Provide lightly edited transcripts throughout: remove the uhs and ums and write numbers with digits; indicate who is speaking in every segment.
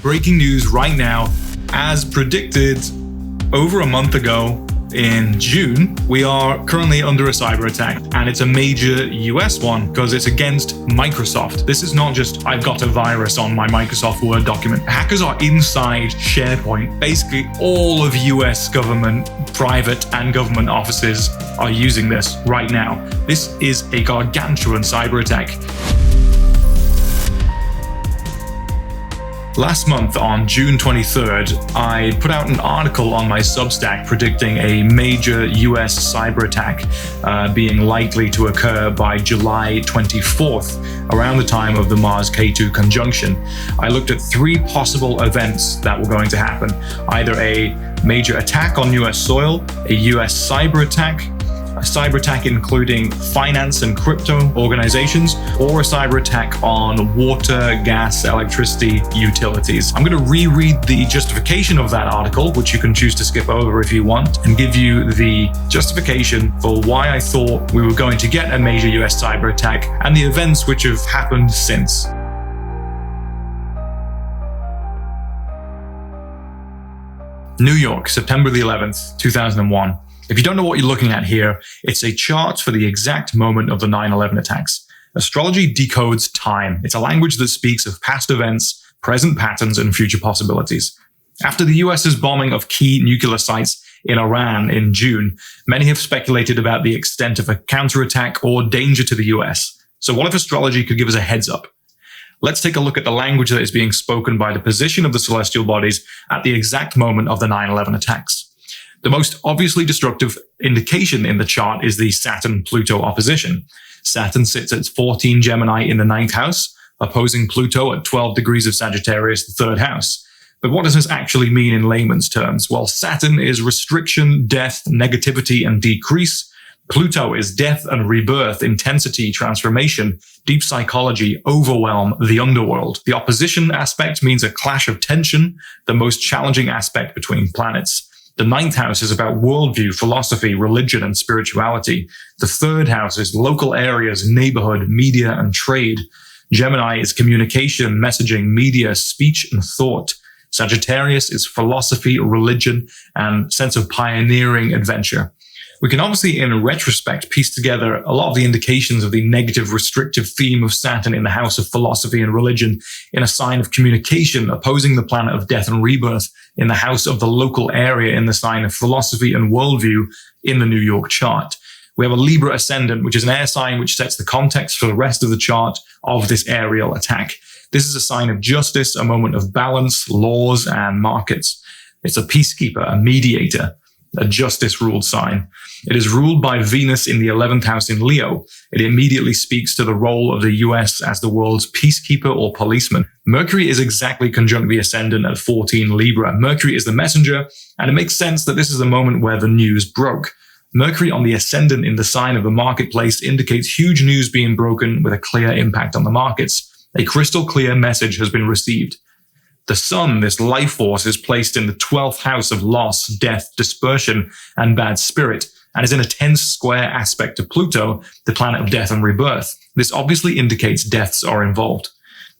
Speaker 1: Breaking news right now. As predicted over a month ago in June, we are currently under a cyber attack, and it's a major US one because it's against Microsoft. This is not just I've got a virus on my Microsoft Word document. Hackers are inside Sharepoint. Basically all of US government, private and government offices are using this right now. This is a gargantuan cyber attack. Last month, on June 23rd, I put out an article on my Substack predicting a major US cyber attack being likely to occur by July 24th, around the time of the Mars K2 conjunction. I looked at three possible events that were going to happen: either a major attack on US soil, a US cyber attack, a cyber attack including finance and crypto organizations, or a cyber attack on water, gas, electricity, utilities. I'm going to reread the justification of that article, which you can choose to skip over if you want, and give you the justification for why I thought we were going to get a major US cyber attack and the events which have happened since. New York, September the 11th, 2001. If you don't know what you're looking at here, it's a chart for the exact moment of the 9/11 attacks. Astrology decodes time. It's a language that speaks of past events, present patterns, and future possibilities. After the US's bombing of key nuclear sites in Iran in June, many have speculated about the extent of a counterattack or danger to the US. So what if astrology could give us a heads up? Let's take a look at the language that is being spoken by the position of the celestial bodies at the exact moment of the 9/11 attacks. The most obviously destructive indication in the chart is the Saturn-Pluto opposition. Saturn sits at 14 Gemini in the 9th house, opposing Pluto at 12 degrees of Sagittarius, the 3rd house. But what does this actually mean in layman's terms? Well, Saturn is restriction, death, negativity, and decrease. Pluto is death and rebirth, intensity, transformation, deep psychology, overwhelm, the underworld. The opposition aspect means a clash of tension, the most challenging aspect between planets. The 9th house is about worldview, philosophy, religion, and spirituality. The 3rd house is local areas, neighborhood, media, and trade. Gemini is communication, messaging, media, speech, and thought. Sagittarius is philosophy, religion, and sense of pioneering adventure. We can obviously, in retrospect, piece together a lot of the indications of the negative, restrictive theme of Saturn in the house of philosophy and religion in a sign of communication, opposing the planet of death and rebirth in the house of the local area in the sign of philosophy and worldview in the New York chart. We have a Libra ascendant, which is an air sign which sets the context for the rest of the chart of this aerial attack. This is a sign of justice, a moment of balance, laws, and markets. It's a peacekeeper, a mediator, a justice-ruled sign. It is ruled by Venus in the 11th house in Leo. It immediately speaks to the role of the US as the world's peacekeeper or policeman. Mercury is exactly conjunct the ascendant at 14 Libra. Mercury is the messenger, and it makes sense that this is the moment where the news broke. Mercury on the ascendant in the sign of the marketplace indicates huge news being broken with a clear impact on the markets. A crystal clear message has been received. The sun, this life force, is placed in the 12th house of loss, death, dispersion, and bad spirit, and is in a tense square aspect to Pluto, the planet of death and rebirth. This obviously indicates deaths are involved.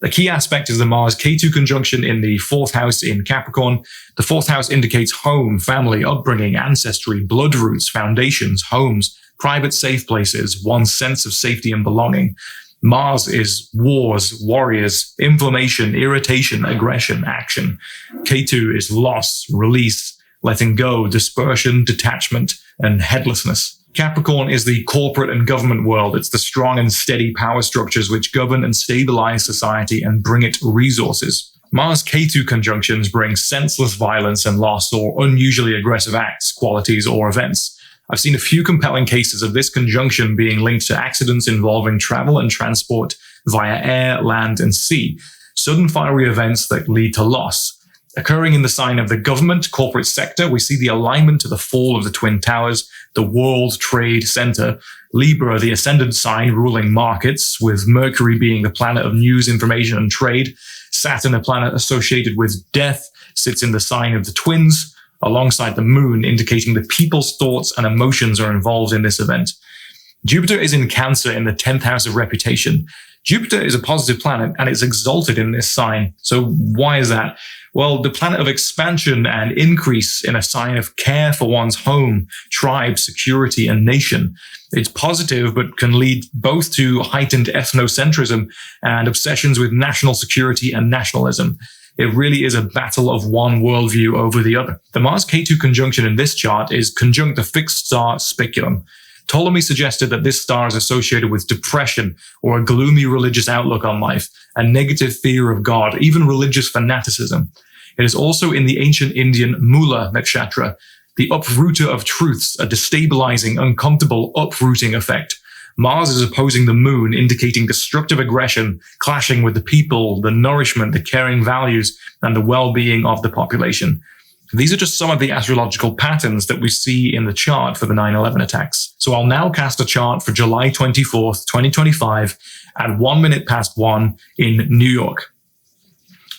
Speaker 1: The key aspect is the Mars K2 conjunction in the 4th house in Capricorn. The 4th house indicates home, family, upbringing, ancestry, blood roots, foundations, homes, private safe places, one's sense of safety and belonging. Mars is wars, warriors, inflammation, irritation, aggression, action. K2 is loss, release, letting go, dispersion, detachment, and headlessness. Capricorn is the corporate and government world. It's the strong and steady power structures which govern and stabilize society and bring it resources. Mars K2 conjunctions bring senseless violence and loss or unusually aggressive acts, qualities, or events. I've seen a few compelling cases of this conjunction being linked to accidents involving travel and transport via air, land, and sea. Sudden fiery events that lead to loss. Occurring in the sign of the government, corporate sector, we see the alignment to the fall of the Twin Towers, the World Trade Center. Libra, the ascendant sign ruling markets, with Mercury being the planet of news, information, and trade. Saturn, a planet associated with death, sits in the sign of the twins, alongside the moon, indicating that people's thoughts and emotions are involved in this event. Jupiter is in Cancer in the 10th house of reputation. Jupiter is a positive planet and it's exalted in this sign. So why is that? Well, the planet of expansion and increase in a sign of care for one's home, tribe, security, and nation. It's positive, but can lead both to heightened ethnocentrism and obsessions with national security and nationalism. It really is a battle of one worldview over the other. The Mars-Ketu conjunction in this chart is conjunct the fixed star Spiculum. Ptolemy suggested that this star is associated with depression or a gloomy religious outlook on life, a negative fear of God, even religious fanaticism. It is also in the ancient Indian Mula nakshatra, the uprooter of truths, a destabilizing, uncomfortable uprooting effect. Mars is opposing the moon, indicating destructive aggression, clashing with the people, the nourishment, the caring values, and the well-being of the population. These are just some of the astrological patterns that we see in the chart for the 9/11 attacks. So I'll now cast a chart for July 24th, 2025 at 1:01 in New York.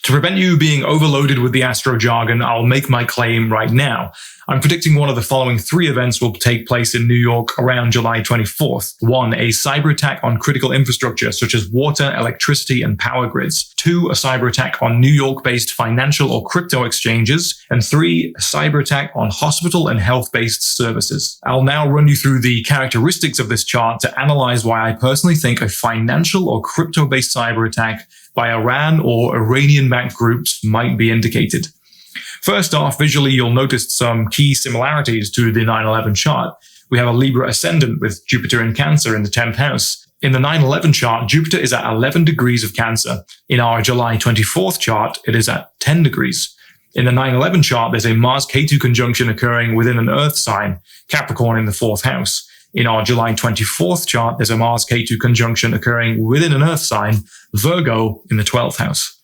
Speaker 1: To prevent you being overloaded with the astro jargon, I'll make my claim right now. I'm predicting one of the following three events will take place in New York around July 24th. 1. A cyber attack on critical infrastructure such as water, electricity, and power grids. 2. A cyber attack on New York-based financial or crypto exchanges. And 3. A cyber attack on hospital and health-based services. I'll now run you through the characteristics of this chart to analyze why I personally think a financial or crypto-based cyber attack by Iran or Iranian-backed groups might be indicated. First off, visually, you'll notice some key similarities to the 9/11 chart. We have a Libra ascendant with Jupiter in Cancer in the 10th house. In the 9/11 chart, Jupiter is at 11 degrees of Cancer. In our July 24th chart, it is at 10 degrees. In the 9/11 chart, there's a Mars-Ketu conjunction occurring within an Earth sign, Capricorn in the 4th house. In our July 24th chart, there's a Mars-Ketu conjunction occurring within an Earth sign, Virgo in the 12th house.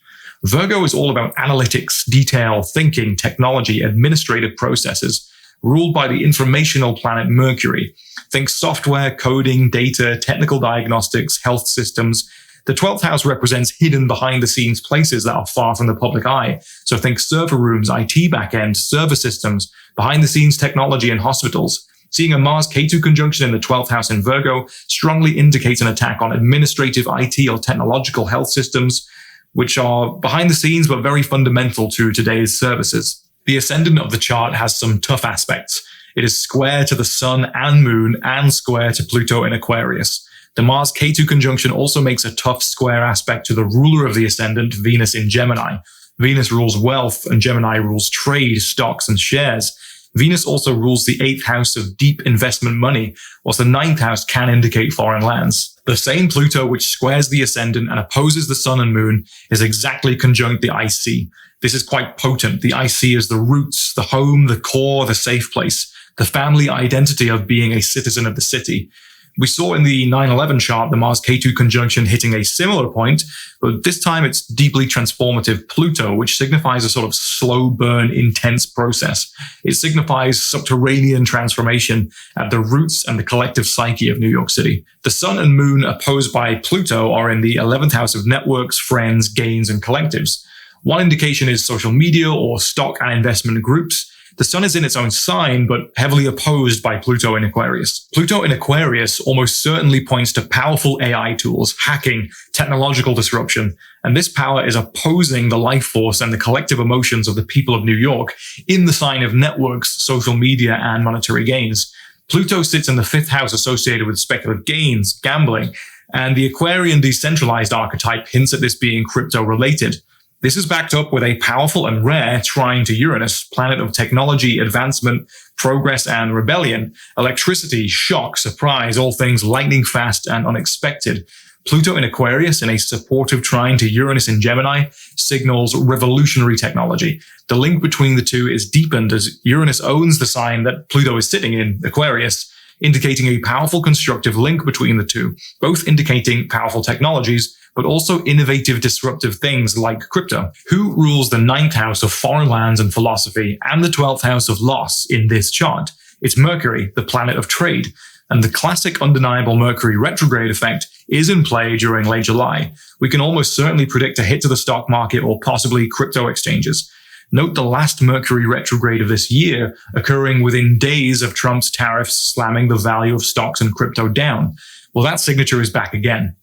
Speaker 1: Virgo is all about analytics, detail, thinking, technology, administrative processes, ruled by the informational planet Mercury. Think software, coding, data, technical diagnostics, health systems. The 12th house represents hidden behind-the-scenes places that are far from the public eye. So think server rooms, IT backend, server systems, behind-the-scenes technology, and hospitals. Seeing a Mars-Ketu conjunction in the 12th house in Virgo strongly indicates an attack on administrative, IT, or technological health systems, which are behind the scenes but very fundamental to today's services. The ascendant of the chart has some tough aspects. It is square to the sun and moon and square to Pluto in Aquarius. The Mars-Ketu conjunction also makes a tough square aspect to the ruler of the ascendant, Venus in Gemini. Venus rules wealth and Gemini rules trade, stocks, and shares. Venus also rules the 8th house of deep investment money, whilst the 9th house can indicate foreign lands. The same Pluto which squares the ascendant and opposes the sun and moon is exactly conjunct the IC. This is quite potent. The IC is the roots, the home, the core, the safe place, the family identity of being a citizen of the city. We saw in the 9/11 chart the Mars-Ketu conjunction hitting a similar point, but this time it's deeply transformative Pluto, which signifies a sort of slow burn, intense process. It signifies subterranean transformation at the roots and the collective psyche of New York City. The sun and moon opposed by Pluto are in the 11th house of networks, friends, gains, and collectives. One indication is social media or stock and investment groups. The sun is in its own sign, but heavily opposed by Pluto in Aquarius. Pluto in Aquarius almost certainly points to powerful AI tools, hacking, technological disruption, and this power is opposing the life force and the collective emotions of the people of New York in the sign of networks, social media, and monetary gains. Pluto sits in the 5th house associated with speculative gains, gambling, and the Aquarian decentralized archetype hints at this being crypto-related. This is backed up with a powerful and rare trine to Uranus, planet of technology, advancement, progress, and rebellion, electricity, shock, surprise, all things lightning fast and unexpected. Pluto in Aquarius in a supportive trine to Uranus in Gemini signals revolutionary technology. The link between the two is deepened as Uranus owns the sign that Pluto is sitting in, Aquarius, indicating a powerful constructive link between the two, both indicating powerful technologies, but also innovative, disruptive things like crypto. Who rules the 9th house of foreign lands and philosophy and the 12th house of loss in this chart? It's Mercury, the planet of trade. And the classic undeniable Mercury retrograde effect is in play during late July. We can almost certainly predict a hit to the stock market or possibly crypto exchanges. Note the last Mercury retrograde of this year occurring within days of Trump's tariffs slamming the value of stocks and crypto down. Well, that signature is back again.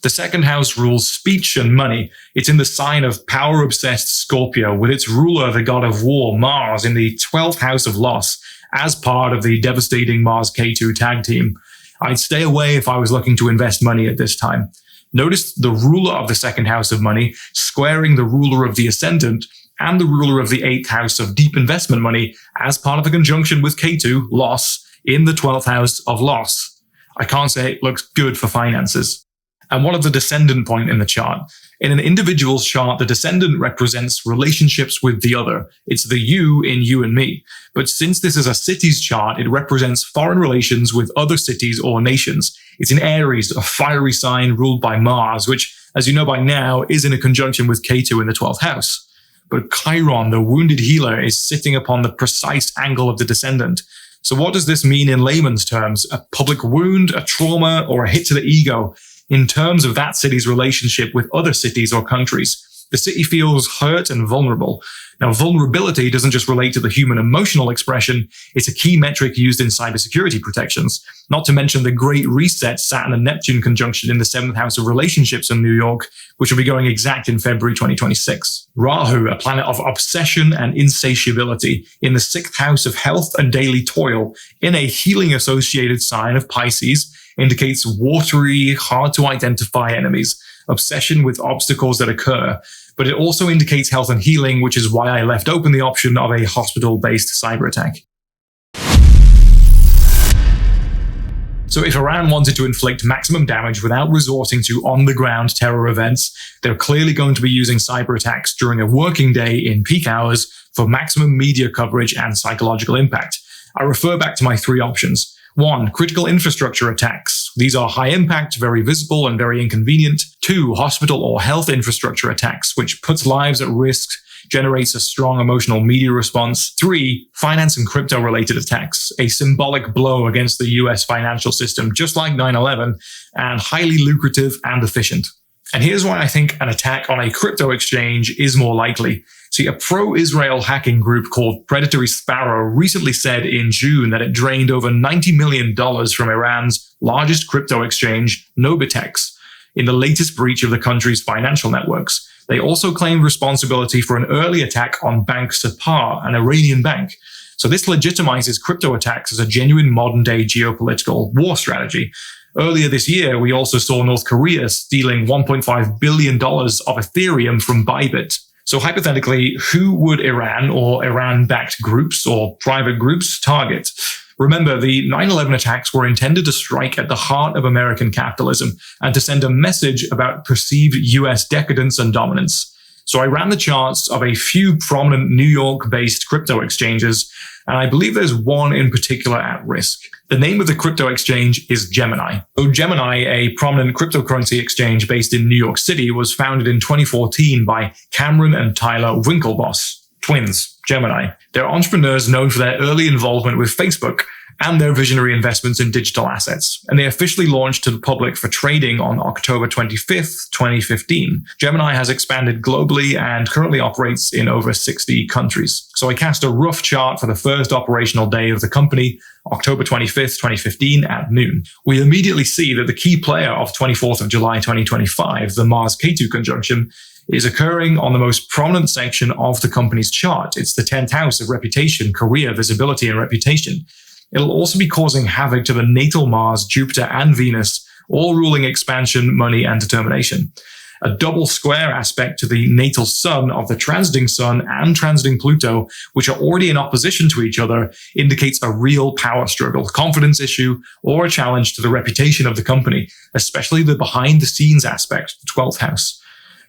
Speaker 1: The second house rules speech and money. It's in the sign of power-obsessed Scorpio, with its ruler, the god of war, Mars, in the 12th house of loss, as part of the devastating Mars K2 tag team. I'd stay away if I was looking to invest money at this time. Notice the ruler of the second house of money squaring the ruler of the ascendant and the ruler of the 8th house of deep investment money as part of a conjunction with K2, loss, in the 12th house of loss. I can't say it looks good for finances. And what of the descendant point in the chart? In an individual's chart, the descendant represents relationships with the other. It's the you in you and me. But since this is a city's chart, it represents foreign relations with other cities or nations. It's in Aries, a fiery sign ruled by Mars, which, as you know by now, is in a conjunction with K2 in the 12th house. But Chiron, the wounded healer, is sitting upon the precise angle of the descendant. So what does this mean in layman's terms? A public wound, a trauma, or a hit to the ego? In terms of that city's relationship with other cities or countries, the city feels hurt and vulnerable. Now, vulnerability doesn't just relate to the human emotional expression, it's a key metric used in cybersecurity protections. Not to mention the Great Reset Saturn and Neptune conjunction in the 7th house of relationships in New York, which will be going exact in February 2026. Rahu, a planet of obsession and insatiability, in the 6th house of health and daily toil, in a healing-associated sign of Pisces, indicates watery, hard to identify enemies, obsession with obstacles that occur. But it also indicates health and healing, which is why I left open the option of a hospital-based cyber attack. So if Iran wanted to inflict maximum damage without resorting to on-the-ground terror events, they're clearly going to be using cyber attacks during a working day in peak hours for maximum media coverage and psychological impact. I refer back to my 3 options. 1. Critical infrastructure attacks. These are high impact, very visible, and very inconvenient. 2. Hospital or health infrastructure attacks, which puts lives at risk, generates a strong emotional media response. 3. Finance and crypto related attacks, a symbolic blow against the US financial system, just like 9/11, and highly lucrative and efficient. And here's why I think an attack on a crypto exchange is more likely. See, a pro-Israel hacking group called Predatory Sparrow recently said in June that it drained over $90 million from Iran's largest crypto exchange, Nobitex, in the latest breach of the country's financial networks. They also claimed responsibility for an early attack on Bank Sapar, an Iranian bank. So this legitimizes crypto attacks as a genuine modern-day geopolitical war strategy. Earlier this year, we also saw North Korea stealing $1.5 billion of Ethereum from Bybit. So hypothetically, who would Iran or Iran-backed groups or private groups target? Remember, the 9/11 attacks were intended to strike at the heart of American capitalism and to send a message about perceived US decadence and dominance. So I ran the charts of a few prominent New York-based crypto exchanges, and I believe there's one in particular at risk. The name of the crypto exchange is Gemini. So Gemini, a prominent cryptocurrency exchange based in New York City, was founded in 2014 by Cameron and Tyler Winklevoss, twins, Gemini. They're entrepreneurs known for their early involvement with Facebook and their visionary investments in digital assets. And they officially launched to the public for trading on October 25th, 2015. Gemini has expanded globally and currently operates in over 60 countries. So I cast a rough chart for the first operational day of the company, October 25th, 2015 at noon. We immediately see that the key player of 24th of July, 2025, the Mars K2 conjunction, is occurring on the most prominent section of the company's chart. It's the 10th house of reputation, career, visibility, and reputation. It'll also be causing havoc to the natal Mars, Jupiter, and Venus, all ruling expansion, money, and determination. A double square aspect to the natal Sun of the transiting Sun and transiting Pluto, which are already in opposition to each other, indicates a real power struggle, confidence issue, or a challenge to the reputation of the company, especially the behind-the-scenes aspect, the 12th house.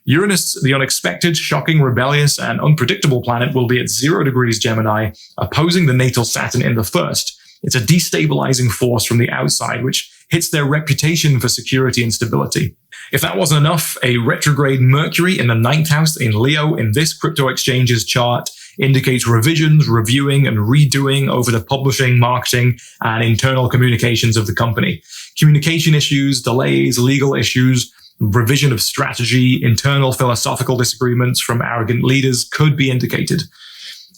Speaker 1: Uranus, the unexpected, shocking, rebellious, and unpredictable planet, will be at 0 degrees Gemini, opposing the natal Saturn in the first. It's a destabilizing force from the outside, which hits their reputation for security and stability. If that wasn't enough, a retrograde Mercury in the 9th house in Leo in this crypto exchange's chart indicates revisions, reviewing, and redoing over the publishing, marketing, and internal communications of the company. Communication issues, delays, legal issues, revision of strategy, internal philosophical disagreements from arrogant leaders could be indicated.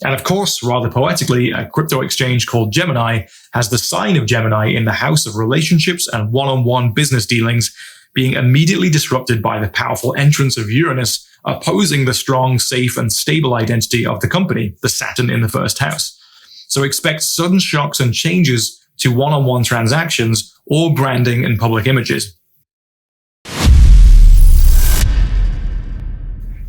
Speaker 1: And of course, rather poetically, a crypto exchange called Gemini has the sign of Gemini in the house of relationships and one-on-one business dealings, being immediately disrupted by the powerful entrance of Uranus, opposing the strong, safe, and stable identity of the company, the Saturn in the first house. So expect sudden shocks and changes to one-on-one transactions or branding and public images.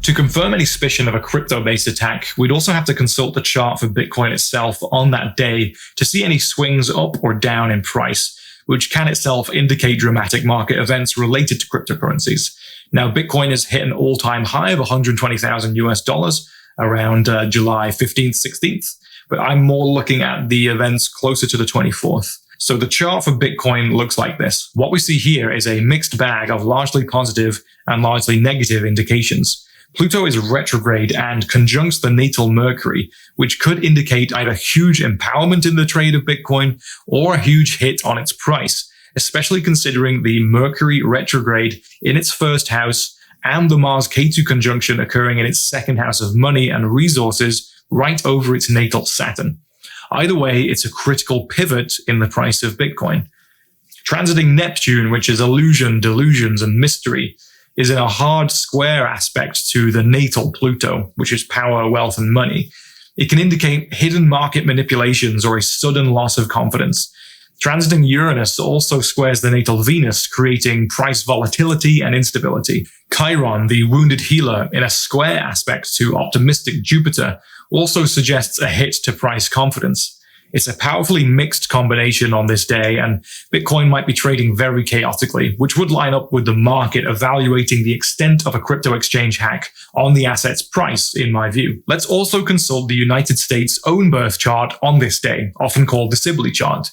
Speaker 1: To confirm any suspicion of a crypto-based attack, we'd also have to consult the chart for Bitcoin itself on that day to see any swings up or down in price, which can itself indicate dramatic market events related to cryptocurrencies. Now, Bitcoin has hit an all-time high of 120,000 US dollars around July 15th, 16th, but I'm more looking at the events closer to the 24th. So the chart for Bitcoin looks like this. What we see here is a mixed bag of largely positive and largely negative indications. Pluto is retrograde and conjuncts the natal Mercury, which could indicate either huge empowerment in the trade of Bitcoin or a huge hit on its price, especially considering the Mercury retrograde in its first house and the Mars-Ketu conjunction occurring in its second house of money and resources right over its natal Saturn. Either way, it's a critical pivot in the price of Bitcoin. Transiting Neptune, which is illusion, delusions, and mystery, is in a hard square aspect to the natal Pluto, which is power, wealth, and money. It can indicate hidden market manipulations or a sudden loss of confidence. Transiting Uranus also squares the natal Venus, creating price volatility and instability. Chiron, the wounded healer, in a square aspect to optimistic Jupiter, also suggests a hit to price confidence. It's a powerfully mixed combination on this day, and Bitcoin might be trading very chaotically, which would line up with the market evaluating the extent of a crypto exchange hack on the asset's price, in my view. Let's also consult the United States' own birth chart on this day, often called the Sibley chart.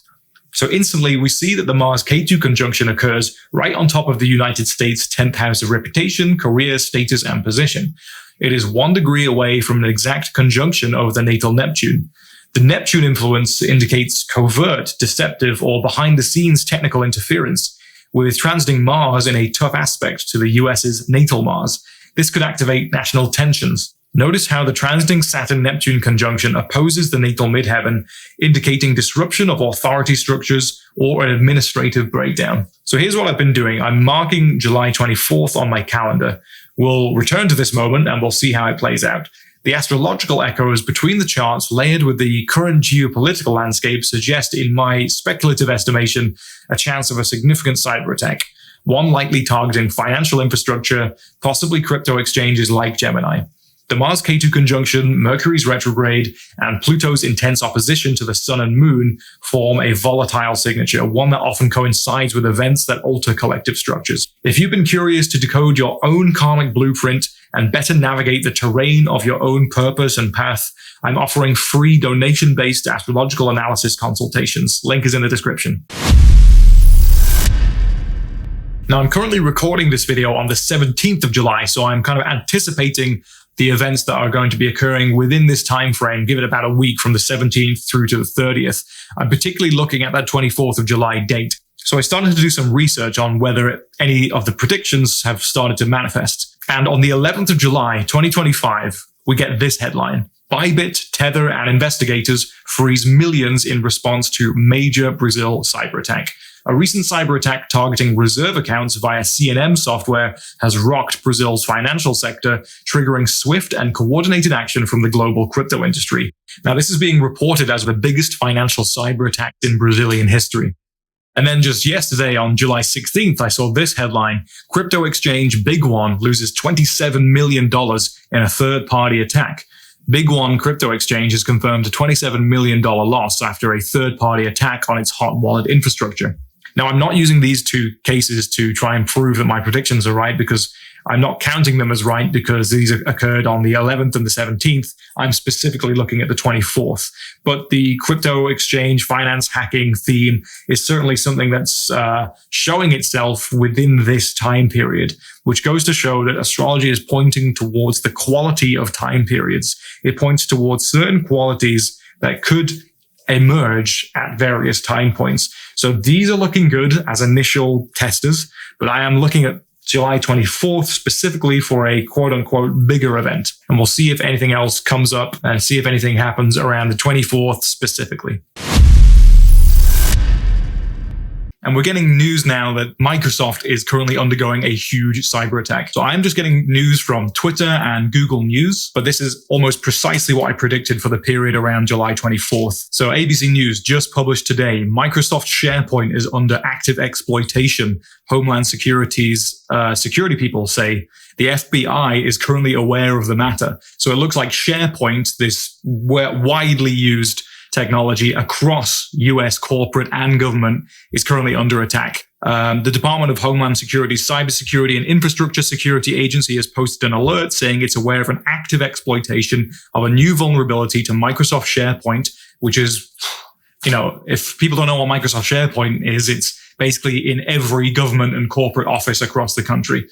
Speaker 1: So instantly, we see that the Mars-Ketu conjunction occurs right on top of the United States' 10th house of reputation, career, status, and position. It is 1 degree away from an exact conjunction of the natal Neptune. The Neptune influence indicates covert, deceptive, or behind-the-scenes technical interference, with transiting Mars in a tough aspect to the US's natal Mars. This could activate national tensions. Notice how the transiting Saturn-Neptune conjunction opposes the natal midheaven, indicating disruption of authority structures or an administrative breakdown. So here's what I've been doing. I'm marking July 24th on my calendar. We'll return to this moment and we'll see how it plays out. The astrological echoes between the charts layered with the current geopolitical landscape suggest, in my speculative estimation, a chance of a significant cyber attack, one likely targeting financial infrastructure, possibly crypto exchanges like Gemini. The Mars-Ketu conjunction, Mercury's retrograde, and Pluto's intense opposition to the Sun and Moon form a volatile signature, one that often coincides with events that alter collective structures. If you've been curious to decode your own karmic blueprint and better navigate the terrain of your own purpose and path, I'm offering free donation-based astrological analysis consultations. Link is in the description. Now, I'm currently recording this video on the 17th of July, so I'm kind of anticipating the events that are going to be occurring within this time frame, give it about a week from the 17th through to the 30th. I'm particularly looking at that 24th of July date. So I started to do some research on whether any of the predictions have started to manifest. And on the 11th of July, 2025, we get this headline: Bybit, Tether, and investigators freeze millions in response to major Brazil cyber attack. A recent cyber attack targeting reserve accounts via CNM software has rocked Brazil's financial sector, triggering swift and coordinated action from the global crypto industry. Now, this is being reported as the biggest financial cyber attack in Brazilian history. And then just yesterday, on July 16th, I saw this headline: crypto exchange Bigone loses $27 million in a third-party attack. Bigone crypto exchange has confirmed a $27 million loss after a third-party attack on its hot wallet infrastructure. Now, I'm not using these two cases to try and prove that my predictions are right, because I'm not counting them as right because these occurred on the 11th and the 17th. I'm specifically looking at the 24th. But the crypto exchange finance hacking theme is certainly something that's showing itself within this time period, which goes to show that astrology is pointing towards the quality of time periods. It points towards certain qualities that could emerge at various time points. So these are looking good as initial testers, but I am looking at July 24th specifically for a quote-unquote bigger event. And we'll see if anything else comes up and see if anything happens around the 24th specifically. And we're getting news now that Microsoft is currently undergoing a huge cyber attack. So I'm just getting news from Twitter and Google News, but this is almost precisely what I predicted for the period around July 24th. So ABC News just published today, Microsoft SharePoint is under active exploitation. Homeland Security's security people say the FBI is currently aware of the matter. So it looks like SharePoint, this widely used technology across US corporate and government, is currently under attack. The Department of Homeland Security's Cybersecurity and Infrastructure Security Agency has posted an alert saying it's aware of an active exploitation of a new vulnerability to Microsoft SharePoint, which is, if people don't know what Microsoft SharePoint is, it's basically in every government and corporate office across the country,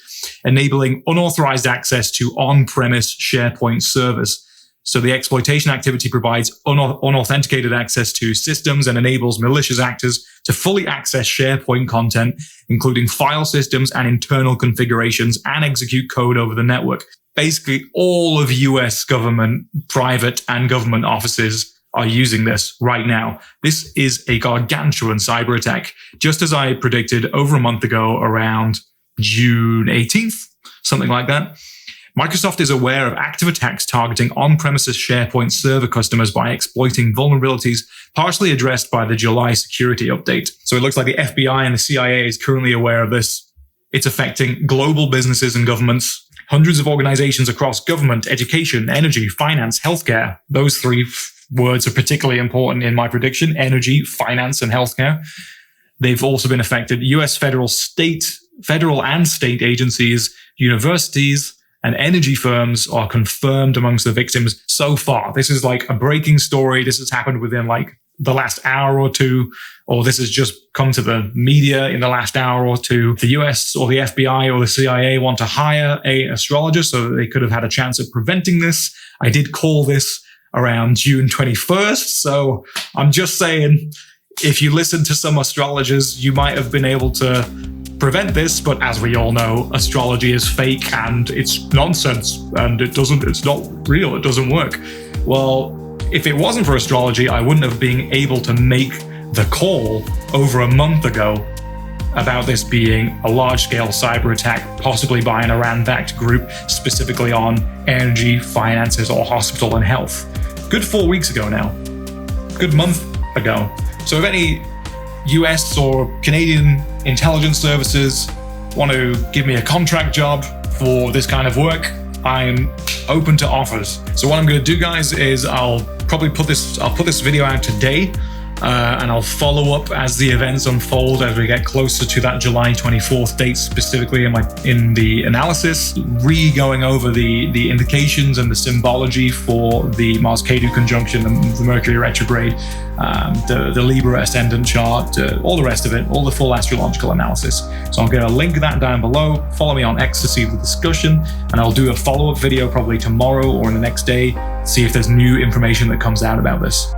Speaker 1: enabling unauthorized access to on-premise SharePoint servers. So the exploitation activity provides unauthenticated access to systems and enables malicious actors to fully access SharePoint content, including file systems and internal configurations, and execute code over the network. Basically, all of US government, private and government offices are using this right now. This is a gargantuan cyber attack, just as I predicted over a month ago around June 18th, something like that. Microsoft is aware of active attacks targeting on-premises SharePoint server customers by exploiting vulnerabilities partially addressed by the July security update. So it looks like the FBI and the CIA is currently aware of this. It's affecting global businesses and governments, hundreds of organizations across government, education, energy, finance, healthcare. Those three words are particularly important in my prediction: energy, finance, and healthcare. They've also been affected. US federal and state agencies, universities, and energy firms are confirmed amongst the victims so far. This is like a breaking story. This has happened within like the last hour or two, or this has just come to the media in the last hour or two. The US or the FBI or the CIA want to hire an astrologer so that they could have had a chance of preventing this. I did call this around June 21st. So I'm just saying, if you listen to some astrologers, you might have been able to prevent this, but as we all know, astrology is fake and it's nonsense and it's not real, it doesn't work. Well, if it wasn't for astrology, I wouldn't have been able to make the call over a month ago about this being a large-scale cyber attack, possibly by an Iran-backed group, specifically on energy, finances, or hospital and health. Good 4 weeks ago now. Good month ago. So if any US or Canadian intelligence services want to give me a contract job for this kind of work, I'm open to offers. So what I'm going to do, guys, is I'll put this video out today, and I'll follow up as the events unfold as we get closer to that July 24th date, specifically in the analysis, going over the indications and the symbology for the Mars-Ketu conjunction, the Mercury retrograde, the Libra ascendant chart, all the rest of it, all the full astrological analysis. So I'll get a link to that down below. Follow me on X to see the discussion, and I'll do a follow-up video probably tomorrow or in the next day, see if there's new information that comes out about this.